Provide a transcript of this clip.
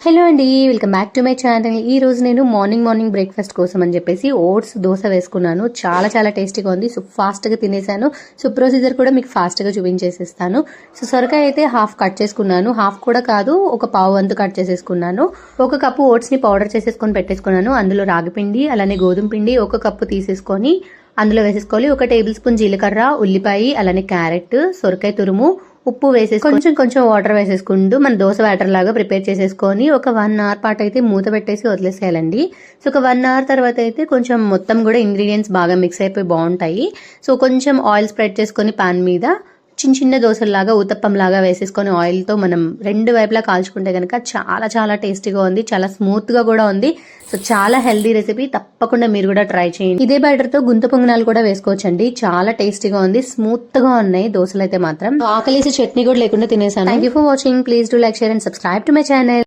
Hello అండి, welcome back to my channel. ఈ రోజు నేను మార్నింగ్ బ్రేక్ఫాస్ట్ కోసం అని చెప్పేసి ఓట్స్ దోశ వేసుకున్నాను. చాలా టేస్టీగా ఉంది. సో ఫాస్ట్గా తినేసాను. సో ప్రొసీజర్ కూడా మీకు ఫాస్ట్గా చూపించేసేస్తాను. సో సొరకాయ అయితే హాఫ్ కట్ చేసుకున్నాను. హాఫ్ కూడా కాదు, ఒక పావు వంతు కట్ చేసేసుకున్నాను. ఒక కప్పు ఓట్స్ని పౌడర్ చేసేసుకొని పెట్టేసుకున్నాను. అందులో రాగి పిండి అలానే గోధుమ పిండి ఒక కప్పు తీసేసుకొని అందులో వేసేసుకోవాలి. 1 టేబుల్ స్పూన్ జీలకర్ర, ఉల్లిపాయ అలానే క్యారెట్, సొరకాయ తురుము, ఉప్పు వేసేసి కొంచెం వాటర్ వేసేసుకుంటూ మన దోశ బ్యాటర్ లాగా ప్రిపేర్ చేసేసుకొని ఒక 1 అవర్ పాటు అయితే మూత పెట్టేసి వదిలేసేయాలండి. సో ఒక 1 అవర్ తర్వాత అయితే కొంచెం మొత్తం కూడా ఇంగ్రీడియంట్స్ బాగా మిక్స్ అయిపోయి బాగుంటాయి. సో కొంచెం ఆయిల్ స్ప్రెడ్ చేసుకొని పాన్ మీద చిన్న దోశల్లాగా ఉతప్పం లాగా వేసేసుకొని ఆయిల్తో మనం 2 వైపులా కాల్చుకుంటే కనుక చాలా టేస్టీగా ఉంది. చాలా స్మూత్ గా కూడా ఉంది. సో చాలా హెల్దీ రెసిపీ, తప్పకుండా మీరు కూడా ట్రై చేయండి. ఇదే బ్యాటర్ తో గుంత పొంగనాలు కూడా వేసుకోవచ్చండి. చాలా టేస్టీగా ఉంది, స్మూత్ గా ఉన్నాయి దోశలు అయితే మాత్రం. ఆకలేసి చట్నీ కూడా లేకుండా తినేసాను. Thank you for watching. Please do like, share and subscribe to my channel.